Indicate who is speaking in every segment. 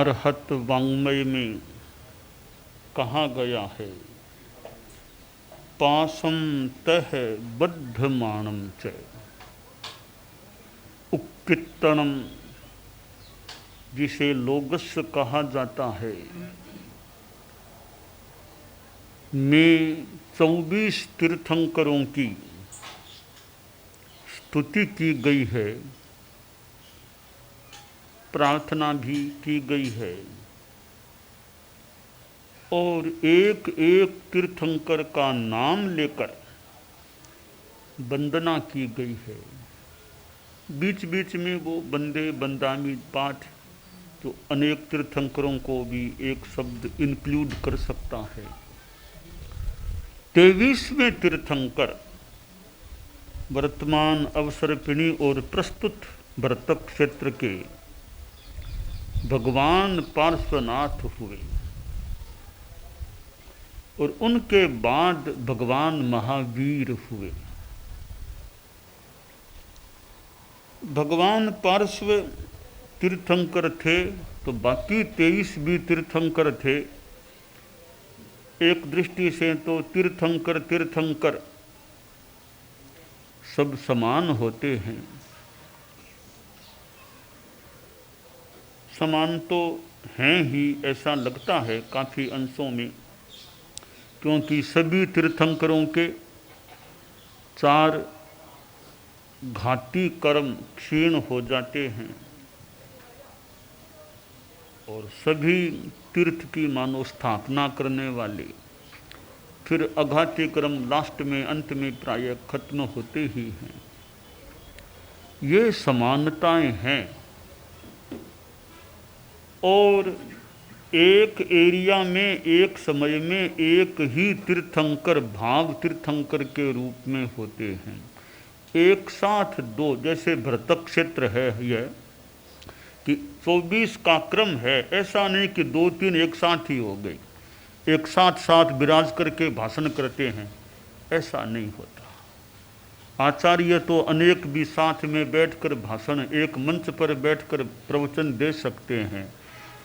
Speaker 1: अर्हत वाङ्मय में कहा गया है, पासम तह बद्धमाणम च उक्कित्तणम, जिसे लोगस कहा जाता है, में 24 तीर्थंकरों की स्तुति की गई है, प्रार्थना भी की गई है और एक एक तीर्थंकर का नाम लेकर वंदना की गई है। बीच बीच में वो वंदे वंदामी पाठ तो अनेक तीर्थंकरों को भी एक शब्द इंक्लूड कर सकता है। 23वें तीर्थंकर वर्तमान अवसर्पिणी और प्रस्तुत भरतक क्षेत्र के भगवान पार्श्वनाथ हुए और उनके बाद भगवान महावीर हुए। भगवान पार्श्व तीर्थंकर थे तो बाकी 23 भी तीर्थंकर थे। एक दृष्टि से तो तीर्थंकर सब समान होते हैं। समान तो हैं ही, ऐसा लगता है काफ़ी अंशों में, क्योंकि सभी तीर्थंकरों के 4 घाती कर्म क्षीण हो जाते हैं और सभी तीर्थ की मानो स्थापना करने वाले फिर अघाती कर्म लास्ट में अंत में प्राय खत्म होते ही हैं। ये समानताएं हैं और एक एरिया में एक समय में एक ही तीर्थंकर भाव तीर्थंकर के रूप में होते हैं। एक साथ 2, जैसे भरतक क्षेत्र है यह कि 24 का क्रम है, ऐसा नहीं कि 2-3 एक साथ ही हो गए, एक साथ साथ विराज करके भाषण करते हैं, ऐसा नहीं होता। आचार्य तो अनेक भी साथ में बैठकर भाषण, एक मंच पर बैठकर प्रवचन दे सकते हैं।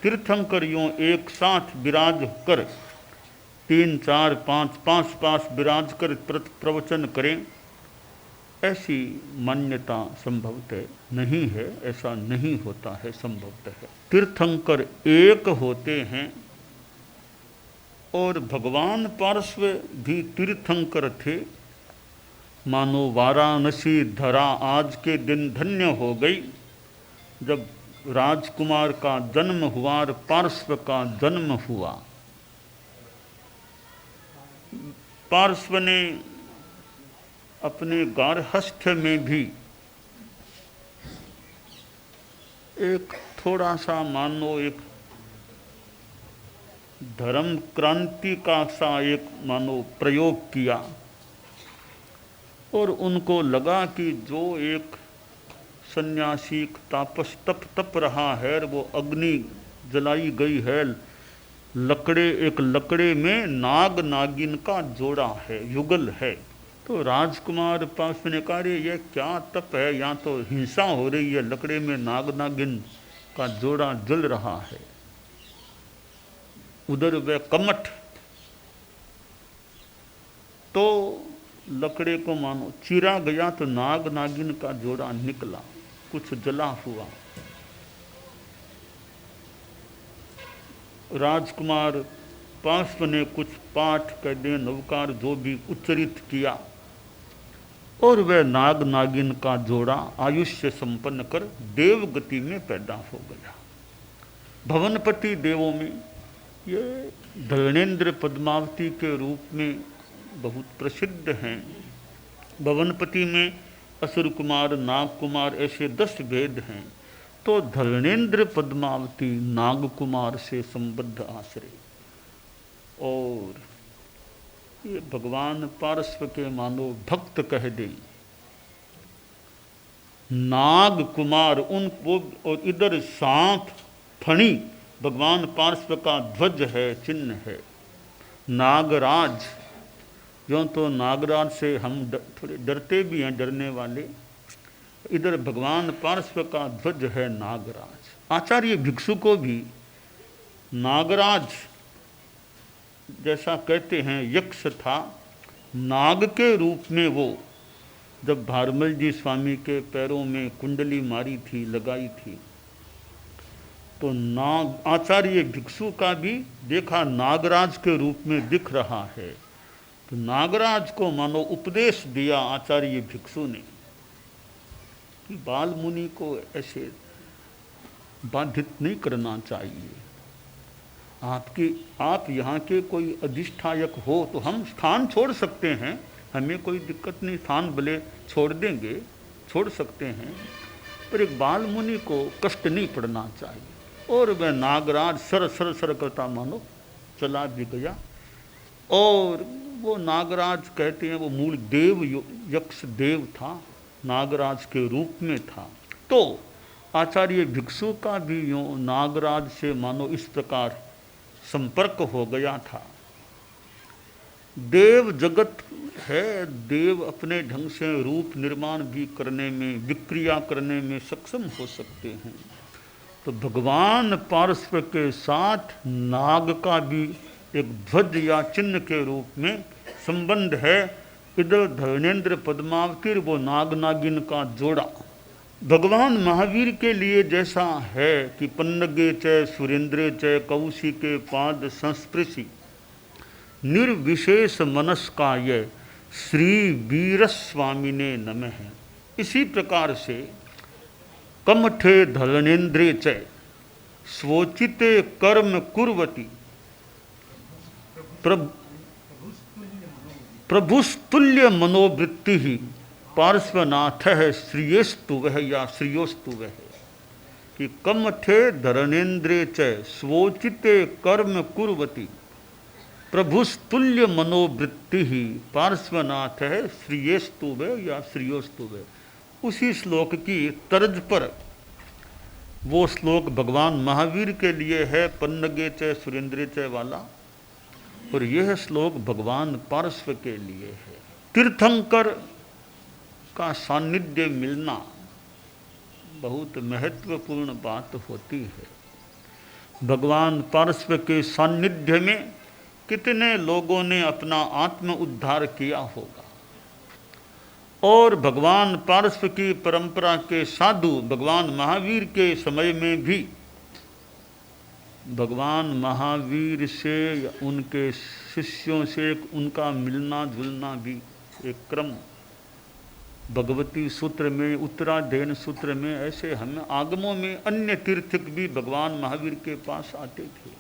Speaker 1: तीर्थंकर यूँ एक साथ विराज कर 3, 4, 5 विराज कर प्रवचन करें, ऐसी मान्यता संभवतः नहीं है, ऐसा नहीं होता है संभवतः। तीर्थंकर एक होते हैं और भगवान पार्श्व भी तीर्थंकर थे। मानो वाराणसी धरा आज के दिन धन्य हो गई जब राजकुमार का जन्म हुआ और पार्श्व का जन्म हुआ। पार्श्व ने अपने गार्हस्थ्य में भी एक थोड़ा सा मानो एक धर्म क्रांति का सा एक मानो प्रयोग किया और उनको लगा कि जो एक सन्यासी तापस तप रहा है वो अग्नि जलाई गई है, एक लकड़े में नाग नागिन का जोड़ा है, युगल है। तो राजकुमार पास ने कहा ये क्या तप है, यहाँ तो हिंसा हो रही है, लकड़े में नाग नागिन का जोड़ा जल रहा है, उधर वह कमठ। तो लकड़े को मानो चीरा गया तो नाग नागिन का जोड़ा निकला, कुछ जला हुआ। राजकुमार पार्श्व ने कुछ पाठ कह दे नवकार जो भी उच्चरित किया और वह नाग नागिन का जोड़ा आयुष्य संपन्न कर देवगति में पैदा हो गया। भवनपति देवों में ये धरणेन्द्र पद्मावती के रूप में बहुत प्रसिद्ध हैं। भवनपति में असुर कुमार, नाग कुमार, ऐसे 10 भेद हैं। तो धरणेन्द्र पद्मावती नाग कुमार से संबद्ध आश्रय और ये भगवान पार्श्व के मानो भक्त कह दे नाग कुमार उन वो, और इधर सांप फणी भगवान पार्श्व का ध्वज है, चिन्ह है। नागराज, जो तो नागराज से हम थोड़े डरते भी हैं, डरने वाले। इधर भगवान पार्श्व का ध्वज है नागराज। आचार्य भिक्षु को भी नागराज जैसा कहते हैं यक्ष था, नाग के रूप में वो जब भारमल जी स्वामी के पैरों में कुंडली मारी थी, लगाई थी, तो नाग आचार्य भिक्षु का भी देखा नागराज के रूप में दिख रहा है। तो नागराज को मानो उपदेश दिया आचार्य भिक्षु ने कि बाल मुनि को ऐसे बाधित नहीं करना चाहिए। आप यहाँ के कोई अधिष्ठायक हो तो हम स्थान छोड़ सकते हैं, हमें कोई दिक्कत नहीं, स्थान भले छोड़ देंगे, छोड़ सकते हैं, पर एक बाल मुनि को कष्ट नहीं पड़ना चाहिए। और वह नागराज सर सर सर करता मानो चला भी गया। और वो नागराज कहते हैं वो मूल देव यक्ष देव था, नागराज के रूप में था। तो आचार्य भिक्षु का भी यूँ नागराज से मानो इस प्रकार संपर्क हो गया था। देव जगत है, देव अपने ढंग से रूप निर्माण भी करने में, विक्रिया करने में सक्षम हो सकते हैं। तो भगवान पार्श्व के साथ नाग का भी एक ध्वज या चिन्ह के रूप में संबंध है। इधर धनेन्द्र पद्मावती, वो नाग नागिन का जोड़ा भगवान महावीर के लिए जैसा है कि पन्नगे च सुरेंद्रे च कौशिके पाद संस्पृशि निर्विशेष मनस्काय श्री वीरस्वामिने नमः है। इसी प्रकार से कमठे धनेन्द्रे च स्वोचिते कर्म कुर्वती प्रभुस्तुल्य मनोवृत्ति ही पार्श्वनाथ है श्रियस्तु वह या श्रियोस्तु वह, कि कमठे धरणेन्द्रे च स्वोचिते कर्म कुर्वती प्रभुस्तुल्य मनोवृत्ति ही पार्श्वनाथ है श्रियस्तु वह या श्रियोस्तु वह। उसी श्लोक की तर्ज पर वो श्लोक भगवान महावीर के लिए है, पन्नगे च सुरेंद्रे च वाला, और यह श्लोक भगवान पार्श्व के लिए है। तीर्थंकर का सानिध्य मिलना बहुत महत्वपूर्ण बात होती है। भगवान पार्श्व के सानिध्य में कितने लोगों ने अपना आत्म उद्धार किया होगा। और भगवान पार्श्व की परंपरा के साधु भगवान महावीर के समय में भी भगवान महावीर से या उनके शिष्यों से उनका मिलना जुलना भी एक क्रम भगवती सूत्र में, उत्तराध्ययन सूत्र में, ऐसे हम आगमों में अन्य तीर्थक भी भगवान महावीर के पास आते थे।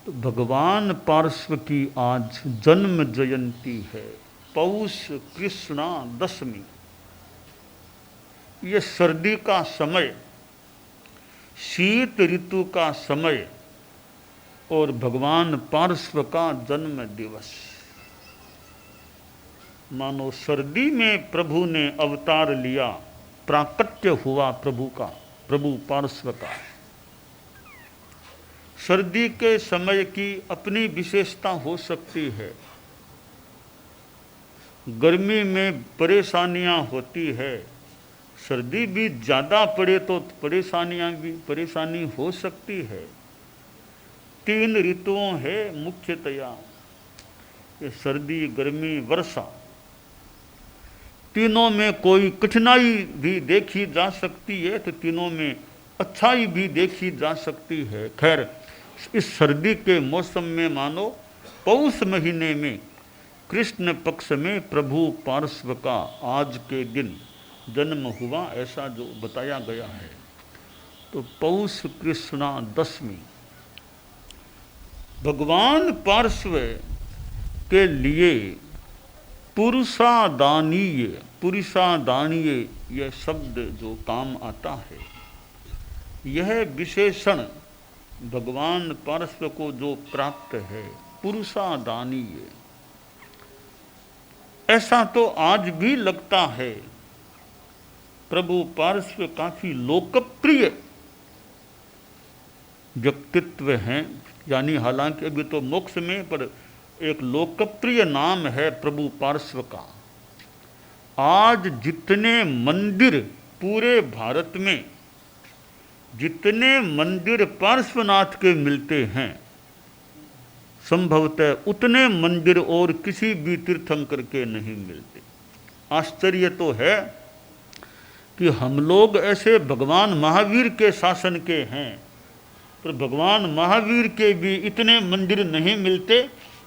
Speaker 1: तो भगवान पार्श्व की आज जन्म जयंती है, पौष कृष्णा दशमी। ये सर्दी का समय, शीत ऋतु का समय और भगवान पार्श्व का जन्म दिवस। मानो सर्दी में प्रभु ने अवतार लिया, प्राकट्य हुआ प्रभु का, प्रभु पार्श्व का। सर्दी के समय की अपनी विशेषता हो सकती है, गर्मी में परेशानियां होती है, सर्दी भी ज़्यादा पड़े तो परेशानी हो सकती है। 3 ऋतुओं है मुख्यतया, ये सर्दी, गर्मी, वर्षा। तीनों में कोई कठिनाई भी देखी जा सकती है तो तीनों में अच्छाई भी देखी जा सकती है। खैर, इस सर्दी के मौसम में मानो पौष महीने में कृष्ण पक्ष में प्रभु पार्श्व का आज के दिन जन्म हुआ, ऐसा जो बताया गया है। तो पौष कृष्णा दशमी भगवान पार्श्व के लिए पुरुषादानीय यह शब्द जो काम आता है, यह विशेषण भगवान पार्श्व को जो प्राप्त है, पुरुषादानीय, ऐसा तो आज भी लगता है। प्रभु पार्श्व काफी लोकप्रिय व्यक्तित्व हैं, यानी हालांकि अभी तो मोक्ष में, पर एक लोकप्रिय नाम है प्रभु पार्श्व का। आज जितने मंदिर पूरे भारत में जितने मंदिर पार्श्वनाथ के मिलते हैं संभवतः उतने मंदिर और किसी भी तीर्थंकर के नहीं मिलते। आश्चर्य तो है कि हम लोग ऐसे भगवान महावीर के शासन के हैं, पर भगवान महावीर के भी इतने मंदिर नहीं मिलते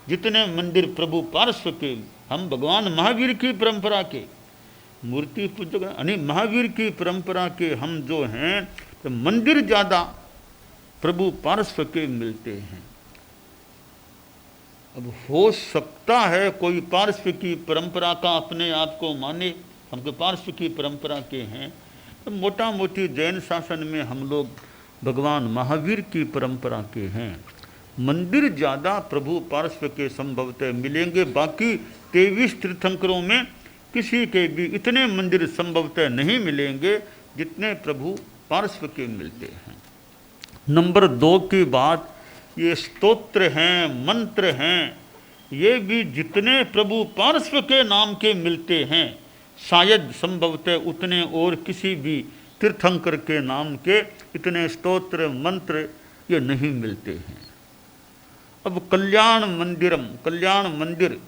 Speaker 1: जितने मंदिर प्रभु पार्श्व के। हम भगवान महावीर की परंपरा के मूर्ति पूजक यानी महावीर की परंपरा के हम जो हैं, तो मंदिर ज़्यादा प्रभु पार्श्व के मिलते हैं। अब हो सकता है कोई पार्श्व की परंपरा का अपने आप को माने, हम तो पार्श्व की परंपरा के हैं, तो मोटा मोटी जैन शासन में हम लोग भगवान महावीर की परंपरा के हैं। मंदिर ज़्यादा प्रभु पार्श्व के संभवतः मिलेंगे, बाकी 23 तीर्थंकरों में किसी के भी इतने मंदिर संभवतः नहीं मिलेंगे जितने प्रभु पार्श्व के मिलते हैं। नंबर 2 की बात, ये स्तोत्र हैं, मंत्र हैं, ये भी जितने प्रभु पार्श्व के नाम के मिलते हैं शायद संभवतः उतने और किसी भी तीर्थंकर के नाम के इतने स्तोत्र मंत्र ये नहीं मिलते हैं। अब कल्याण मंदिरम, कल्याण मंदिर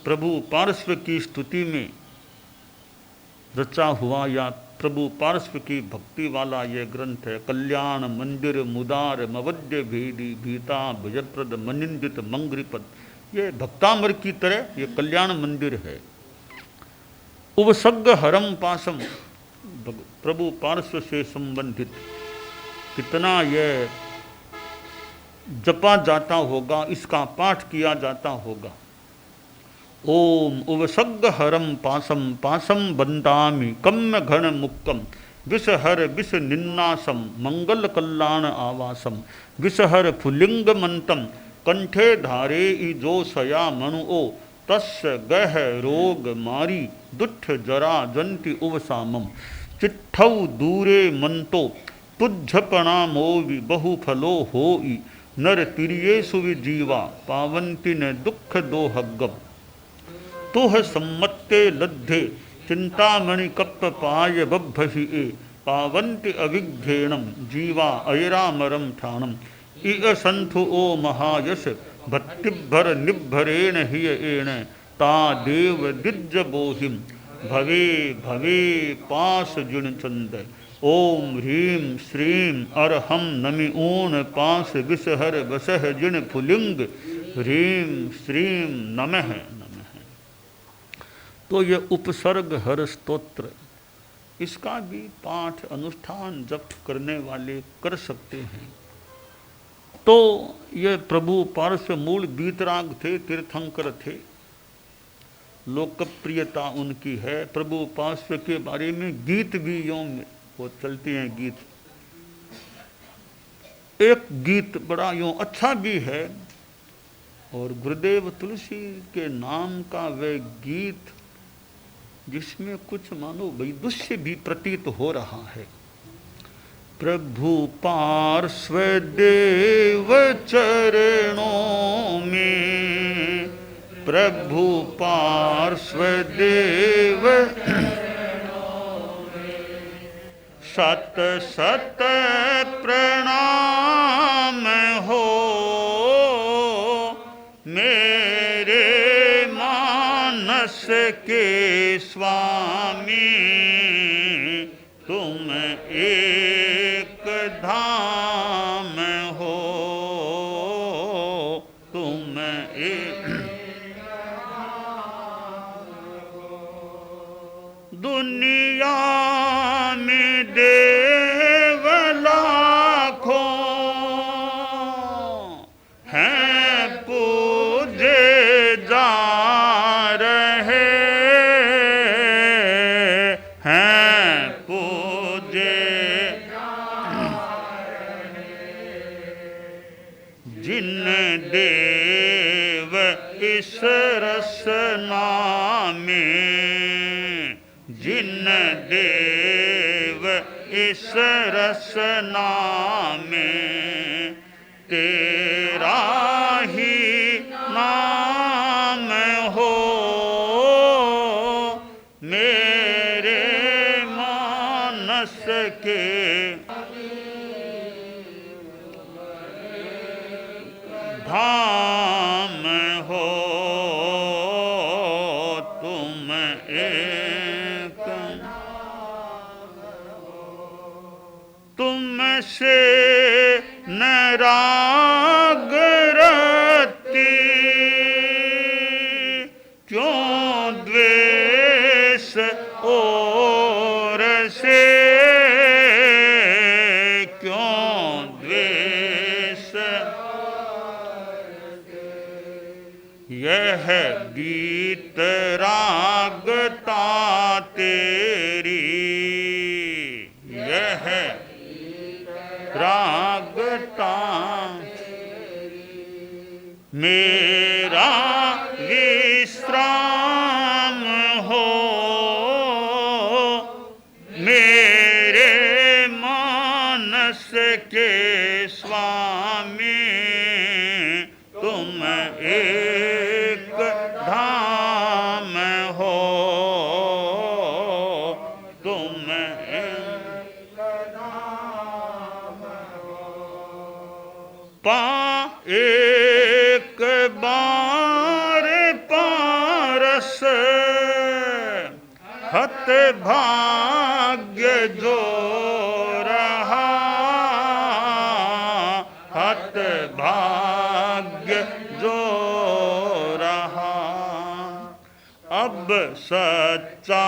Speaker 1: प्रभु पार्श्व की स्तुति में रचा हुआ या प्रभु पार्श्व की भक्ति वाला ये ग्रंथ है। कल्याण मंदिर मुदार मवद्य भेदी भीता भजप्रद मनिंदित मंग्रिपद, ये भक्तामर की तरह ये कल्याण मंदिर है। उपसर्ग हरम पासम, प्रभु पार्श्व से संबंधित कितना यह जपा जाता होगा, इसका पाठ किया जाता होगा। ओम उपसर्ग हरम पासम पासम बंदामि कम्य घन मुक्तम विषहर विष निन्नासम मंगल कल्याण आवासम विषहर फुलिंग मंतम कंठे धारे जोशया मनुओ तस्य गह रोग मारी दुष्ट जरा जंति उवसामम चिट्ठौ दूरे मंतो तुझपणामोवि बहुफलो होई नर तिरियेषु विजीवा पावंति न दुख दोहगम तोह सम्मत्ते लद्धे चिंतामणि कप्प पाय बभ्भहि पावंति अविघ्नेणम जीवा अयरामरम ठाणम इह संथु ओ महायश भक्तिभर निभरेण हिय एण ता देव दिज्ज बोहिम भवे भवे पास जिण चंद ओम ह्रीं श्रीं अरहम नमि ऊन पास विषहर वसह जिण फुलिंग ह्रीं श्रीं नमः। तो ये उपसर्ग हर स्तोत्र, इसका भी पाठ अनुष्ठान जप करने वाले कर सकते हैं। तो ये प्रभु पार्श्व मूल बीतराग थे, तीर्थंकर थे, लोकप्रियता उनकी है। प्रभु पार्श्व के बारे में गीत भी यूं वो चलते हैं। गीत, एक गीत बड़ा यूं अच्छा भी है और गुरुदेव तुलसी के नाम का वह गीत जिसमें कुछ मानो वैदुष्य भी प्रतीत हो रहा है। प्रभु पार्श्व देव चरणों में, प्रभु पार्श्व देव सत सत प्रणाम हो मेरे मानस के स्वामी, तुम एक धाम हो, तुम एक दुनिया में देव लाखों हैं पूजे जा रहे हैं, पूजे जिन देव इस रसना में, जिन देव इस रसना में तेरा ही नाम हो मेरे मानस के धाम हो, तुम एक तुमसे न राग रति, क्यों द्वेष और से, क्यों द्वेष। यह गीत रागता तेरी, यह रागता मेरा विश्राम हो, मेरे मानस के स्वामी, तुम एक धाम हो, तुम एक एक बार पारस हत भाग्य जो रहा, हत भाग्य जो रहा। अब सच्चा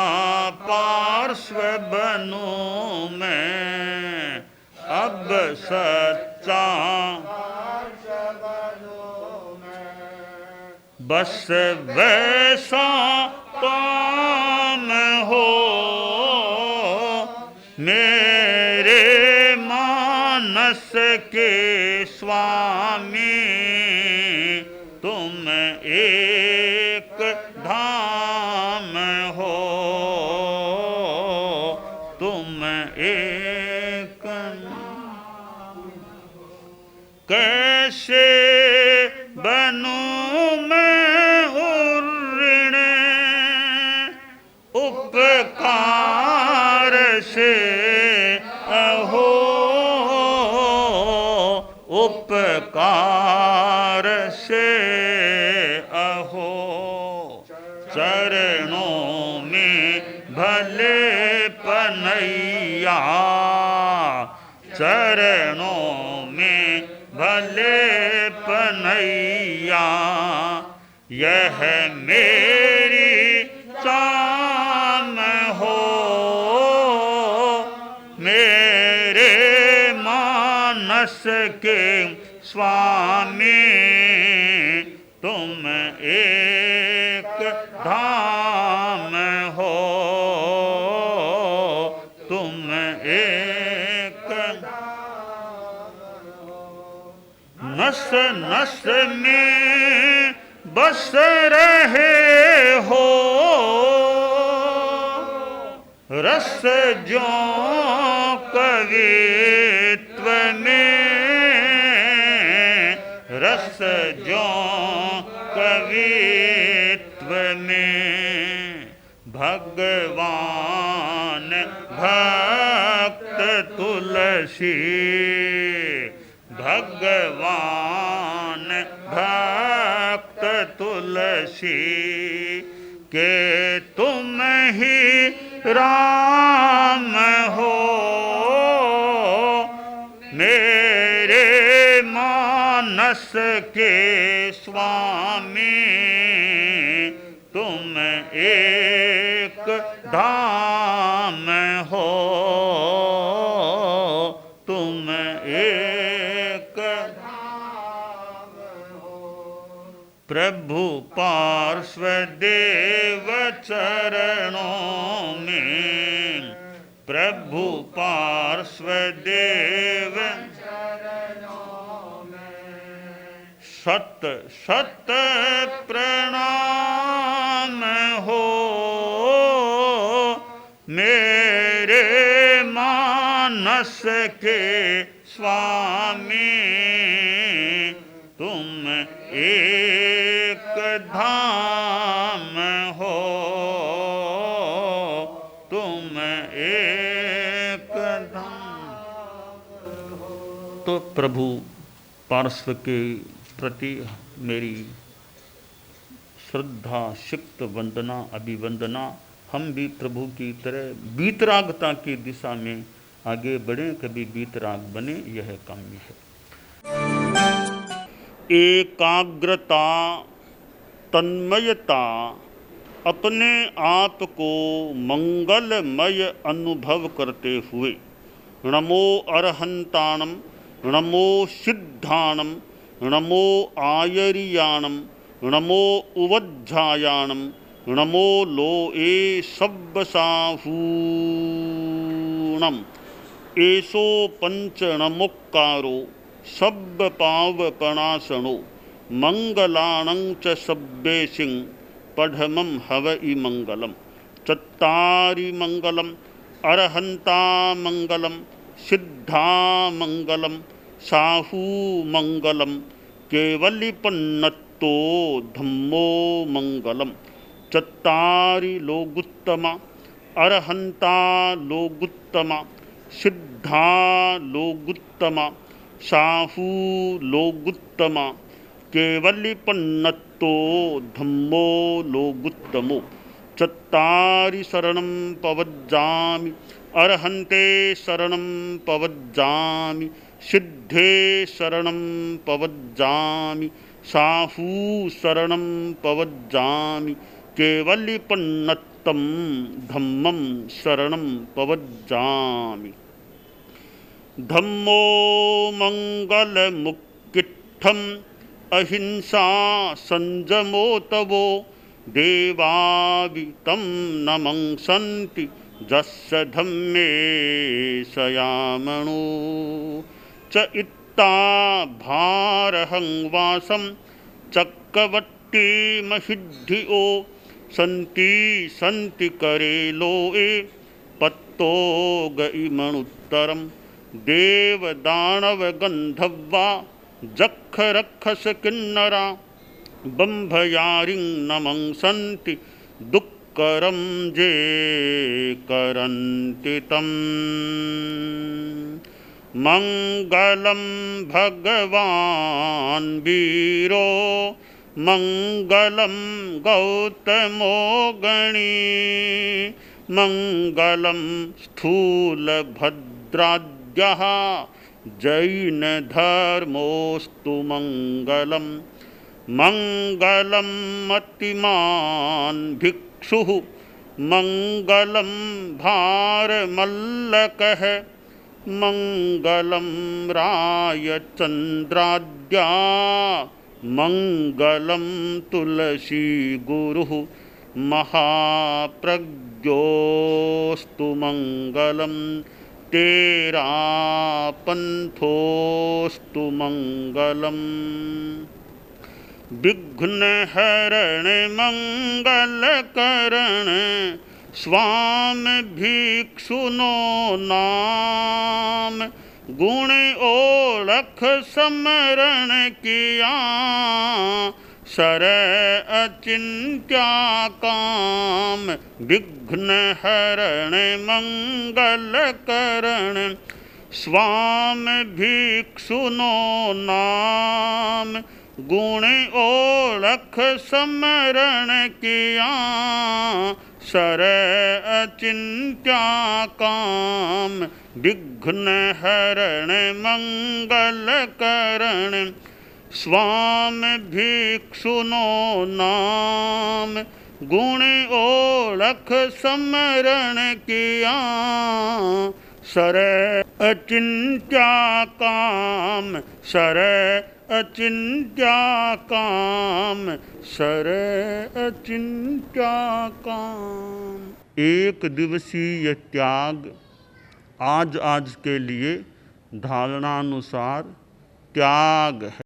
Speaker 1: पार्श्व बनूं मैं, अब सच्चा बस वैसा काम हो, मेरे मानस के स्वामी, तुम एक धाम हो, तुम एक। कैसे बनूं मैं उर्ऋण उपकार से, अहो उपकार से, अहो चरणों में भले पनैया, चरणों में भले पनैया, यह मेरी चाम हो, मेरे मानस के स्वामी, तुम एक धाम हो, तुम एक। नस नस में बस रहे हो, रस जो कवित्व में, रस जो कवित्व में। भगवान भक्त तुलसी, भगवान भक्त तुलसी के तुम ही राम हो, मेरे मानस के स्वामी, तुम एक धाम हो, तुम एक धाम हो। प्रभु पार्श्व देव चरणों में, प्रभु पार्श्व देव चरणों में सत सत प्रणाम हो, मेरे मानस के स्वामी, तुम एक धाम हो, तुम एक धाम हो। तो प्रभु पार्श्व के प्रति मेरी श्रद्धा, सिक्त वंदना, अभिवंदना। हम भी प्रभु की तरह वीतरागता की दिशा में आगे बढ़ें, कभी वीतराग बने, यह काम्य है। एकाग्रता, तन्मयता, अपने आप को मंगलमय अनुभव करते हुए नमो अरहंताणम, नमो सिद्धाणम, नमो आयरियाणम, नमो उवज्झायाणम, नमो लोए सब्बसाहूणम, एसो पंचणमुक्कारो सब्बपावपणासनो, मंगलाणं च सब्बेसिं पढ़मं हवइ मंगलम। चत्तारि मंगलम, अरहंता मंगलम, सिद्धा मंगलम, साहू मंगलम, केवलिपन्नत्तो धम्मो मंगलम। चत्तारि लोगुत्तमा, अरहंता लोगुत्तमा, सिद्धा लोगुत्तमा, साहू लोगुत्तमा, केवलिपन्नत्तो धम्मो लोगुत्तमो। चत्तारि शरणं पवज्जामि, अरहन्ते शरणं पवज्जामि, सिद्धे शरणं पवज्जामि, साहू शरणं पवज्जामि, केवलिपन्नत्तं धम्मं शरणं पवज्जामि। धम्मो मंगलमुक्किट्ठम्, अहिंसा संजमो तवो, देवावितं नमंसन्ति जस्य धम्मे सयामणो। च इत्ता भारहं वासं चक्रवट्टी महिद्धिओ, सन्ति सन्ति करेलोए पत्तो गइमणुत्तरम। देवदानव गंधर्वा जक्ष रक्षस किन्नरा, बंभयारिं नमंसन्ति दुक्करं जे करन्ति तम्। मंगलम भगवान वीरो, मंगलम गौतमो गणी, मंगलम स्थूलभद्राद्यः जैन धर्मोस्तु मंगलम। मंगलम मतिमान भिक्षुः, मंगलम भारमल्लकः, मंगलम रायचंद्राद्या, मंगलम तुलसी गुरुः, महाप्रज्ञोस्तु मंगलम। तेरा पंथोस्तु मंगलम। विघ्न हरण मंगल करण, स्वामी भिक्षुनो नाम। गुण ओळख समरण किया, सर अचिंत्या काम। विघ्न हरण मंगल करण, स्वामी भिक्षुनो नाम। गुण ओळख समरण किया, सर अचिंत्या काम। विघ्न हरण मंगल करण, स्वामी भिक्षुनो नाम। गुण ओळख समरण किया, सर अचिंत्या काम। सर अचिंत्या काम, सर अचिंत्या काम। एक दिवसीय त्याग आज के लिए धारणानुसार त्याग है।